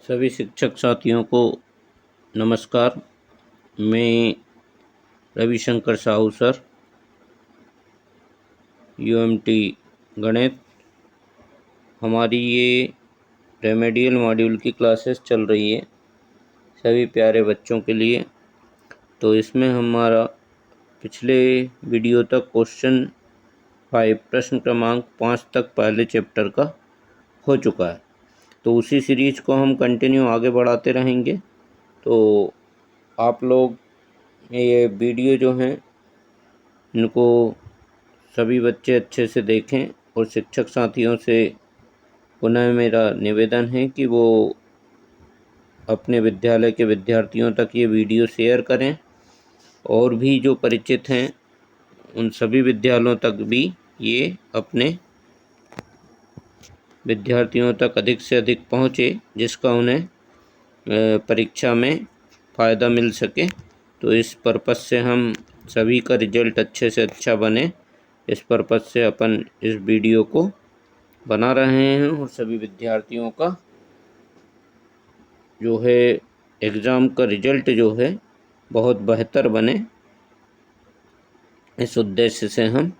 सभी शिक्षक साथियों को नमस्कार। मैं रविशंकर साहू सर, यूएमटी गणित। हमारी ये रेमेडियल मॉड्यूल की क्लासेस चल रही है सभी प्यारे बच्चों के लिए। तो इसमें हमारा पिछले वीडियो तक क्वेश्चन 5 प्रश्न क्रमांक 5 तक पहले चैप्टर का हो चुका है। तो उसी सीरीज को हम कंटिन्यू आगे बढ़ाते रहेंगे। तो आप लोग ये वीडियो जो हैं इनको सभी बच्चे अच्छे से देखें और शिक्षक साथियों से पुनः मेरा निवेदन है कि वो अपने विद्यालय के विद्यार्थियों तक ये वीडियो शेयर करें और भी जो परिचित हैं उन सभी विद्यालयों तक भी ये अपने विद्यार्थियों तक अधिक से अधिक पहुँचे, जिसका उन्हें परीक्षा में फ़ायदा मिल सके। तो इस पर्पज़ से हम सभी का रिजल्ट अच्छे से अच्छा बने, इस पर्पज़ से अपन इस वीडियो को बना रहे हैं और सभी विद्यार्थियों का जो है एग्ज़ाम का रिजल्ट जो है बहुत बेहतर बने, इस उद्देश्य से हम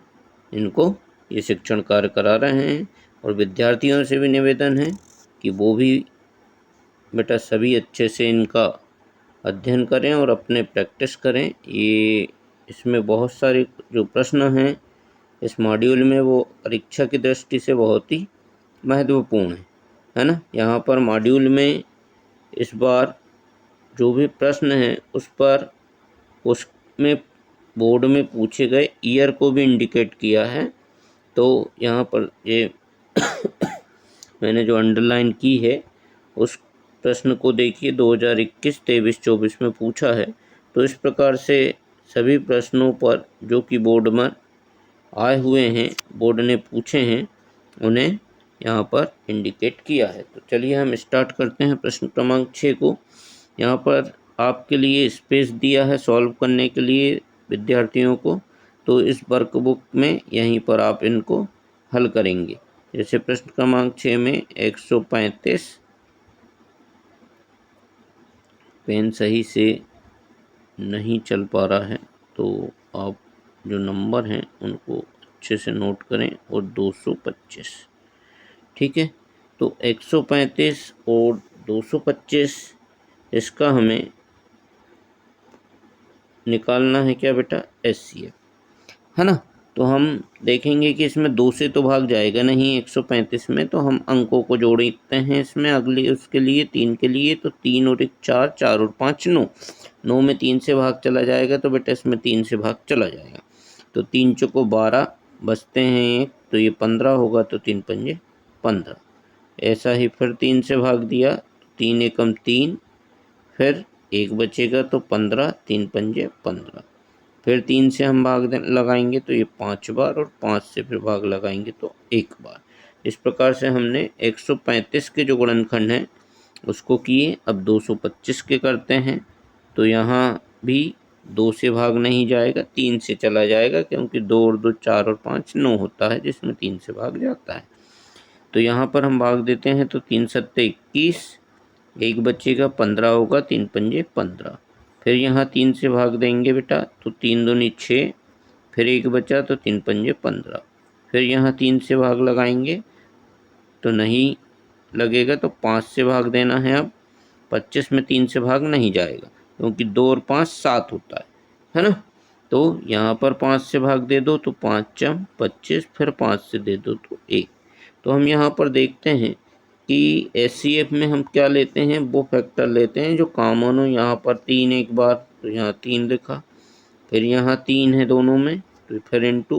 इनको ये शिक्षण कार्य करा रहे हैं। और विद्यार्थियों से भी निवेदन है कि वो भी बेटा सभी अच्छे से इनका अध्ययन करें और अपने प्रैक्टिस करें। ये इसमें बहुत सारे जो प्रश्न हैं इस मॉड्यूल में वो परीक्षा की दृष्टि से बहुत ही महत्वपूर्ण है ना। यहाँ पर मॉड्यूल में इस बार जो भी प्रश्न हैं उस पर उसमें बोर्ड में पूछे गए ईयर को भी इंडिकेट किया है। तो यहाँ पर ये मैंने जो अंडरलाइन की है उस प्रश्न को देखिए, 2021, 23, 24 में पूछा है। तो इस प्रकार से सभी प्रश्नों पर जो कि बोर्ड में आए हुए हैं, बोर्ड ने पूछे हैं, उन्हें यहाँ पर इंडिकेट किया है। तो चलिए हम स्टार्ट करते हैं प्रश्न क्रमांक 6 को। यहाँ पर आपके लिए स्पेस दिया है सॉल्व करने के लिए विद्यार्थियों को। तो इस वर्कबुक में यहीं पर आप इनको हल करेंगे। जैसे प्रश्न क्रमांक 6 में 135, पेन सही से नहीं चल पा रहा है तो आप जो नंबर हैं उनको अच्छे से नोट करें और 225, ठीक है। तो 135 और 225 इसका हमें निकालना है क्या बेटा, HCF, है ना। तो हम देखेंगे कि इसमें 2 से तो भाग जाएगा नहीं 135 में, तो हम अंकों को जोड़ते हैं इसमें अगले उसके लिए 3 के लिए। तो 3 और 1 4, 4 और 5 9, 9 में 3 से भाग चला जाएगा तो बेटा इसमें 3 से भाग चला जाएगा। तो 3 चौको 12 बचते हैं एक, तो ये 15 होगा। तो 3 पंजे 15। ऐसा ही फिर 3 से भाग दिया, 3 एकम 3, फिर एक बचेगा तो 15, 3 पंजे 15। फिर 3 से हम भाग लगाएंगे तो ये 5 बार, और 5 से फिर भाग लगाएंगे तो 1 बार। इस प्रकार से हमने 135 के जो गुणनखंड हैं उसको किए। अब 225 के करते हैं। तो यहाँ भी 2 से भाग नहीं जाएगा, 3 से चला जाएगा, क्योंकि 2 और 2 4 और 5 9 होता है, जिसमें 3 से भाग जाता है। तो यहाँ पर हम भाग देते हैं तो 3 सत्ते 21, एक बचेगा 15 होगा, 3 पंजे 15। फिर यहाँ 3 से भाग देंगे बेटा तो 3 दूनी 6, फिर एक बचा तो 3 पंजे 15। फिर यहाँ 3 से भाग लगाएंगे तो नहीं लगेगा, तो 5 से भाग देना है। अब 25 में 3 से भाग नहीं जाएगा, क्योंकि 2 और 5 7 होता है ना। तो यहाँ पर 5 से भाग दे दो तो 5 चम 25, फिर 5 से दे दो तो 1। तो हम यहाँ पर देखते हैं कि HCF में हम क्या लेते हैं, वो फैक्टर लेते हैं जो कॉमन हो। यहाँ पर 3 एक बार, तो यहाँ 3 लिखा, फिर यहाँ 3 है दोनों में, तो फिर इनटू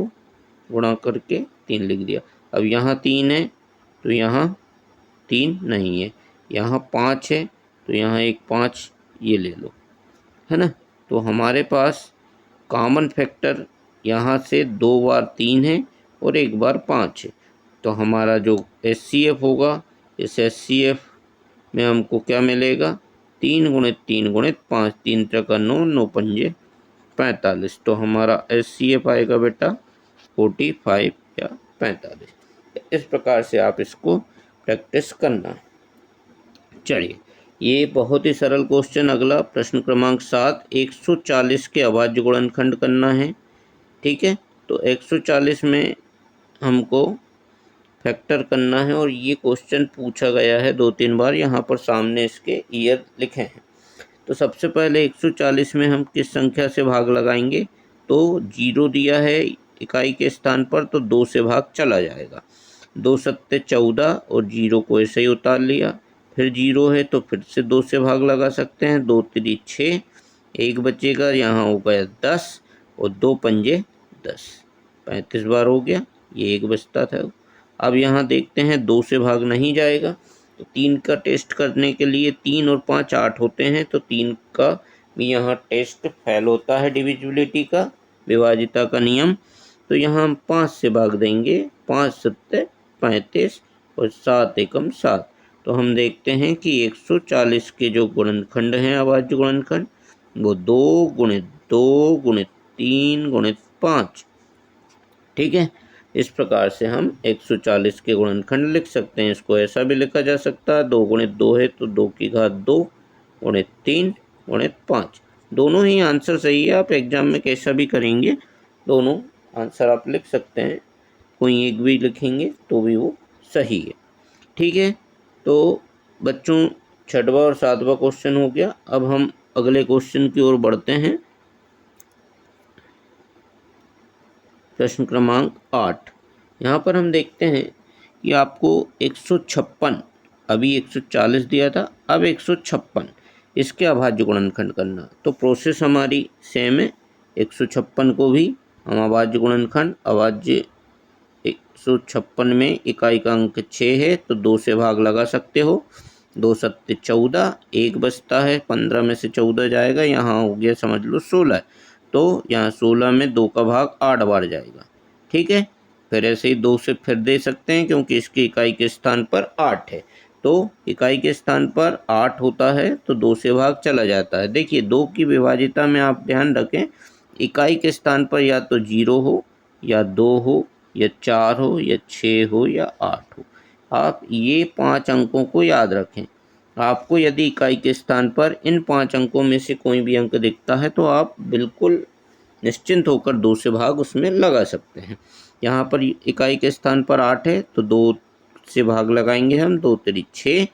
गुणा करके 3 लिख दिया। अब यहाँ 3 है तो यहाँ 3 नहीं है, यहाँ 5 है तो यहाँ एक 5 ये ले लो, है ना। तो हमारे पास कॉमन फैक्टर यहाँ से 2 बार 3 है और एक बार 5 है। तो हमारा जो HCF होगा, इस HCF में हमको क्या मिलेगा, 3 गुणित 3 गुणित 5, 3 त्रिका 9, 9 पंजे 45। तो हमारा HCF आएगा बेटा 45 या 45। इस प्रकार से आप इसको प्रैक्टिस करना। चलिए ये बहुत ही सरल क्वेश्चन। अगला प्रश्न क्रमांक 7, 140 के अभाज्य गुणनखंड करना है। ठीक है, तो 140 में हमको फैक्टर करना है और ये क्वेश्चन पूछा गया है 2-3 बार। यहाँ पर सामने इसके ईयर लिखे हैं। तो सबसे पहले 140 में हम किस संख्या से भाग लगाएंगे? तो 0 दिया है इकाई के स्थान पर, तो 2 से भाग चला जाएगा। 2 सत्ते 14 और 0 को ऐसे ही उतार लिया। फिर 0 है तो फिर से 2 से भाग लगा सकते हैं। 2 3 6, 1 बचेगा, यहाँ हो गया 10 और 2 पंजे 10, 35 बार हो गया। ये 1 बचता था। अब यहाँ देखते हैं 2 से भाग नहीं जाएगा, तो 3 का टेस्ट करने के लिए 3 और 5 8 होते हैं, तो 3 का भी यहाँ टेस्ट फेल होता है डिविजिबिलिटी का, विभाजिता का नियम। तो यहाँ हम 5 से भाग देंगे। 5 सत्ते 35 और 7 एकम 7। तो हम देखते हैं कि 140 के जो गुणनखंड हैं अभाज्य गुणनखंड, वो 2 गुणित 2 गुणित 3 गुणित 5। ठीक है, इस प्रकार से हम 140 के गुणनखंड लिख सकते हैं। इसको ऐसा भी लिखा जा सकता है, 2 गुणित 2 है तो 2 की घात 2 गुणित 3 गुणित 5। दोनों ही आंसर सही है। आप एग्जाम में कैसा भी करेंगे, दोनों आंसर आप लिख सकते हैं। कोई एक भी लिखेंगे तो भी वो सही है। ठीक है, तो बच्चों 6वां और 7वां क्वेश्चन हो गया। अब हम अगले क्वेश्चन की ओर बढ़ते हैं। प्रश्न क्रमांक 8। यहाँ पर हम देखते हैं कि आपको 156, अभी 140 दिया था, अब 156 इसके अभाज्य गुणनखंड करना। तो प्रोसेस हमारी सेम है। 156 को भी हम अभाज्य गुणनखंड, अभाज्य 156 में इकाई का अंक 6 है तो 2 से भाग लगा सकते हो। 2 सत्ते 14, 1 बचता है, 15 में से 14 जाएगा, यहाँ हो गया समझ लो 16। तो यहाँ 16 में 2 का भाग 8 बार जाएगा। ठीक है, फिर ऐसे ही 2 से फिर दे सकते हैं क्योंकि इसकी इकाई के स्थान पर 8 है। तो इकाई के स्थान पर 8 होता है तो 2 से भाग चला जाता है। देखिए 2 की विभाजिता में आप ध्यान रखें, इकाई के स्थान पर या तो 0 हो या 2 हो या 4 हो या 6 हो या 8 हो। आप ये 5 अंकों को याद रखें। आपको यदि इकाई के स्थान पर इन 5 अंकों में से कोई भी अंक दिखता है तो आप बिल्कुल निश्चिंत होकर 2 से भाग उसमें लगा सकते हैं। यहाँ पर इकाई के स्थान पर 8 है तो 2 से भाग लगाएंगे हम। 2 3 6,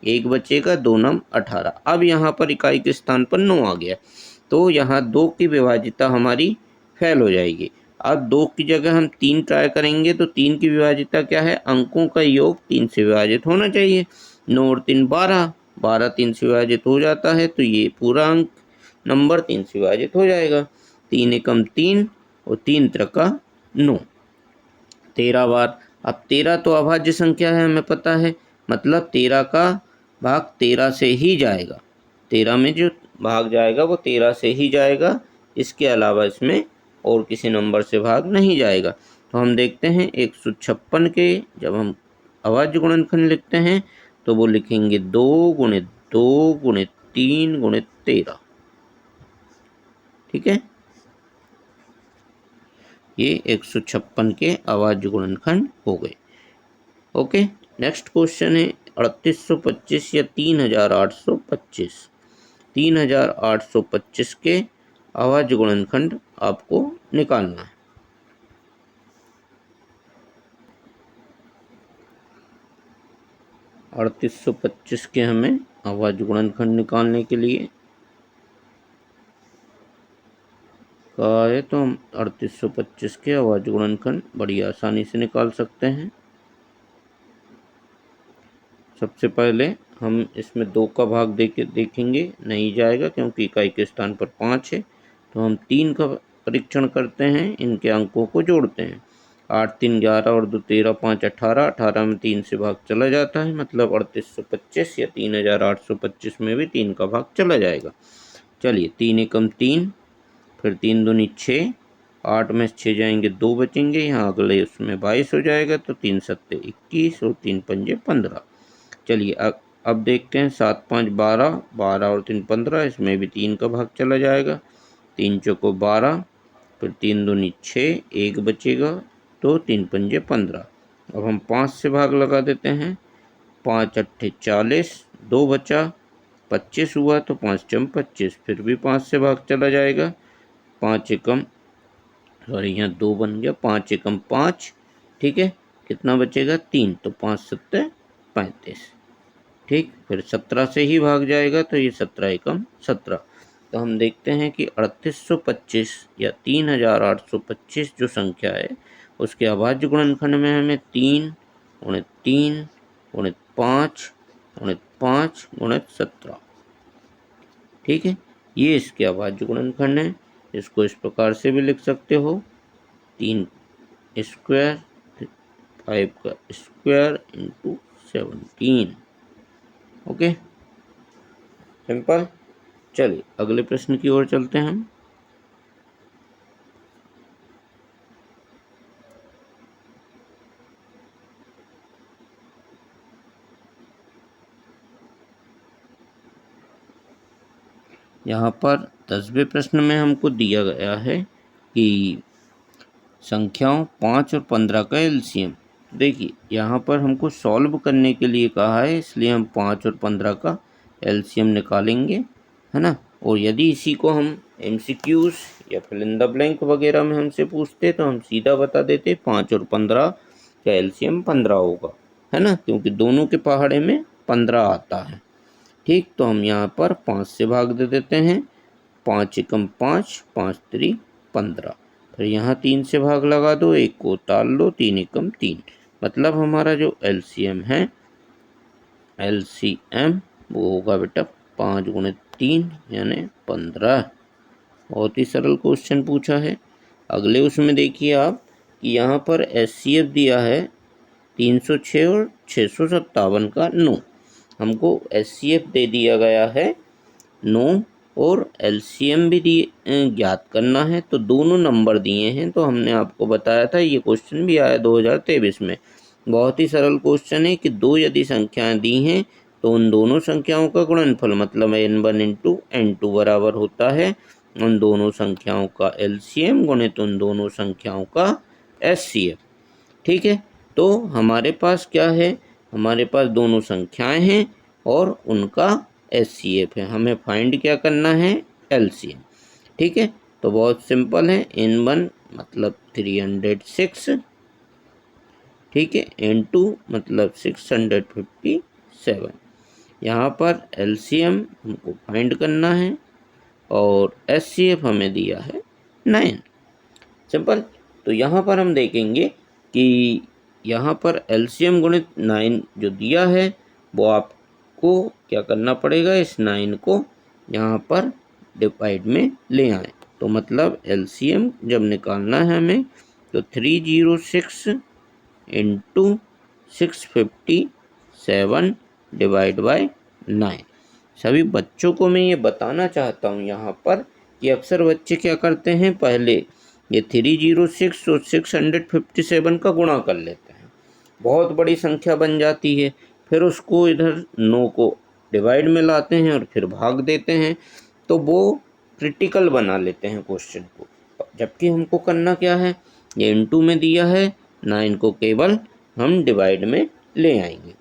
1 बचेगा, 2 9 18। अब यहाँ पर इकाई के स्थान पर 9 आ गया, तो यहाँ 2 की विभाजिता हमारी फेल हो जाएगी। अब 2 की जगह हम 3 ट्राई करेंगे, तो 3 की विभाजिता क्या है? अंकों का योग 3 से विभाजित होना चाहिए। 9 और 3 12, 12 3 से विभाजित हो जाता है, तो ये पूरा अंक नंबर 3 से विभाजित हो जाएगा। 3 एकम 3 और 3 त्रिका 9, 13 बार। अब 13 तो अभाज्य संख्या है, हमें पता है, मतलब 13 का भाग 13 से ही जाएगा। 13 में जो भाग जाएगा वो 13 से ही जाएगा, इसके अलावा इसमें और किसी नंबर से भाग नहीं जाएगा। तो हम देखते हैं 156 के जब हम अभाज्य गुणनखंड लिखते हैं तो वो लिखेंगे 2 गुणित 2 गुणित 3 गुणित 13। ठीक है, ये 156 के अभाज्य गुणनखंड हो गए। ओके, नेक्स्ट क्वेश्चन है 3825 या 3825। 3825 के अभाज्य गुणनखंड आपको निकालना है। अड़तीस सौ पच्चीस के हमें अभाज्य गुणनखंड निकालने के लिए कहा है, तो हम 3825 के अभाज्य गुणनखंड बड़ी आसानी से निकाल सकते हैं। सबसे पहले हम इसमें 2 का भाग देखेंगे, नहीं जाएगा क्योंकि इकाई के स्थान पर 5 है। तो हम 3 का परीक्षण करते हैं, इनके अंकों को जोड़ते हैं। 8 3 11 और 2 13, 5 18, 18 में 3 से भाग चला जाता है, मतलब 3825 या 3825 में भी 3 का भाग चला जाएगा। चलिए 3 एकम 3, फिर 3 दूनी 6, 8 में 6 जाएंगे, 2 बचेंगे, यहाँ अगले उसमें 22 हो जाएगा, तो 3 सत्ते 21 और 3 पंजे 15। चलिए अब देखते हैं 7 5 12, 12 और 3 15, इसमें भी 3 का भाग चला जाएगा। 3 चौको 12, फिर 3 दूनी 6, 1 बचेगा, तो 3 पंजे 15। अब हम 5 से भाग लगा देते हैं। 5 अट्ठे 40, 2 बचा, 25 हुआ तो 5 चम 25, फिर भी 5 से भाग चला जाएगा। 5 एकम सॉरी यहाँ 2 बन गया, 5 एकम 5, ठीक है। कितना बचेगा 3, तो 5 सत्ते 35, ठीक। फिर 17 से ही भाग जाएगा तो ये 17 एकम 17। तो हम देखते हैं कि 3825 या 3825 जो संख्या है उसके अभाज्य गुणनखंड में हमें 3 गुणित 3 गुणित 5 गुणित 5 गुणित 17, ठीक है, ये इसके अभाज्य गुणनखंड है। इसको इस प्रकार से भी लिख सकते हो, 3 स्क्वायर 5 का स्क्वायर इंटू 17। Okay, simple. चलिए अगले प्रश्न की ओर चलते हैं हम। यहाँ पर 10वें प्रश्न में हमको दिया गया है कि संख्याओं 5 और 15 का एलसीएम। देखिए यहाँ पर हमको सॉल्व करने के लिए कहा है, इसलिए हम 5 और 15 का एलसीएम निकालेंगे, है ना। और यदि इसी को हम एमसीक्यूज या फिल इन द ब्लैंक वगैरह में हमसे पूछते तो हम सीधा बता देते 5 और 15 का एलसीएम 15 होगा, है ना, क्योंकि दोनों के पहाड़े में 15 आता है, ठीक। तो हम यहाँ पर 5 से भाग दे देते हैं, 5 एकम 5, 5 3 15। फिर यहाँ 3 से भाग लगा दो, 1 को उतार लो, 3 एकम 3। मतलब हमारा जो एलसीएम है, एलसीएम वो होगा बेटा 5 गुणित 3 यानी 15। बहुत ही सरल क्वेश्चन पूछा है। अगले उसमें देखिए आप कि यहाँ पर एचसीएफ दिया है 306 और 657 का 9। हमको एचसीएफ दे दिया गया है 9 और एलसीएम भी दिए ज्ञात करना है, तो दोनों नंबर दिए हैं। तो हमने आपको बताया था, ये क्वेश्चन भी आया 2023 में। बहुत ही सरल क्वेश्चन है कि दो यदि संख्याएं दी हैं तो उन दोनों संख्याओं का गुणनफल मतलब n1 इंटू n2 बराबर होता है उन दोनों संख्याओं का एलसीएम गुणित उन दोनों संख्याओं का एचसीएफ, ठीक है। तो हमारे पास क्या है, हमारे पास दोनों संख्याएं हैं और उनका एचसीएफ है। हमें फाइंड क्या करना है, एलसीएम, ठीक है। तो बहुत सिंपल है, n1 मतलब 306, ठीक है, n2 मतलब 657। यहाँ पर एलसीएम हमको फाइंड करना है और एचसीएफ हमें दिया है 9, सिंपल। तो यहाँ पर हम देखेंगे कि यहाँ पर एलसीएम गुणित 9 जो दिया है वो आपको क्या करना पड़ेगा, इस 9 को यहाँ पर डिवाइड में ले आए। तो मतलब एलसीएम जब निकालना है हमें तो 306 इंटू 657 डिवाइड बाय 9। सभी बच्चों को मैं ये बताना चाहता हूँ यहाँ पर कि अक्सर बच्चे क्या करते हैं, पहले ये 306 और 657 का गुणा कर लेते हैं, बहुत बड़ी संख्या बन जाती है, फिर उसको इधर 9 को डिवाइड में लाते हैं और फिर भाग देते हैं, तो वो क्रिटिकल बना लेते हैं क्वेश्चन को। जबकि हमको करना क्या है, ये इनटू में दिया है, 9 को केवल हम डिवाइड में ले आएंगे।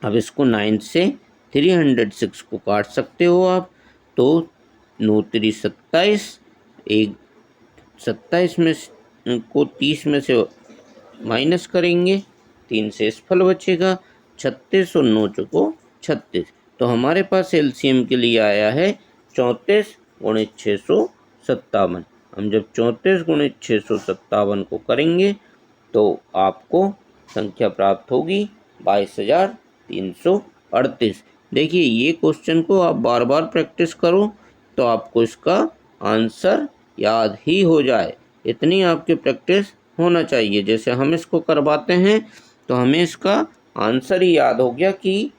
अब इसको 9 से 306 को काट सकते हो आप, तो 9 3 27, एक 27 में को 30 में से माइनस करेंगे, 3 से फल बचेगा 36 और 9 चौको 36। तो हमारे पास एलसीएम के लिए आया है 34 गुणित 657। हम जब 34 गुणित 657 को करेंगे तो आपको संख्या प्राप्त होगी 22,338। देखिए ये क्वेश्चन को आप बार बार प्रैक्टिस करो तो आपको इसका आंसर याद ही हो जाए, इतनी आपकी प्रैक्टिस होना चाहिए। जैसे हम इसको करवाते हैं तो हमें इसका आंसर ही याद हो गया कि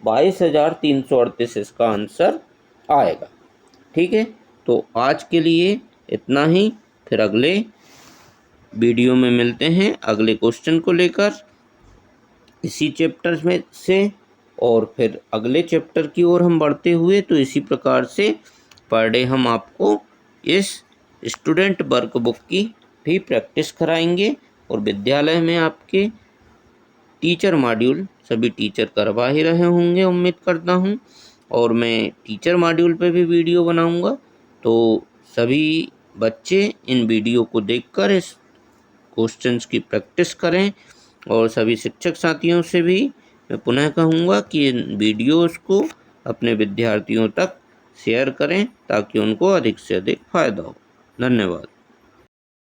22,338 इसका आंसर आएगा, ठीक है। तो आज के लिए इतना ही, फिर अगले वीडियो में मिलते हैं अगले क्वेश्चन को लेकर इसी चैप्टर में से, और फिर अगले चैप्टर की ओर हम बढ़ते हुए तो इसी प्रकार से पर डे हम आपको इस स्टूडेंट वर्कबुक की भी प्रैक्टिस कराएंगे। और विद्यालय में आपके टीचर मॉड्यूल सभी टीचर करवा ही रहे होंगे, उम्मीद करता हूँ। और मैं टीचर मॉड्यूल पे भी वीडियो बनाऊंगा। तो सभी बच्चे इन वीडियो को देखकर इस क्वेश्चंस की प्रैक्टिस करें, और सभी शिक्षक साथियों से भी मैं पुनः कहूँगा कि इन वीडियोस को अपने विद्यार्थियों तक शेयर करें ताकि उनको अधिक से अधिक फायदा हो। धन्यवाद।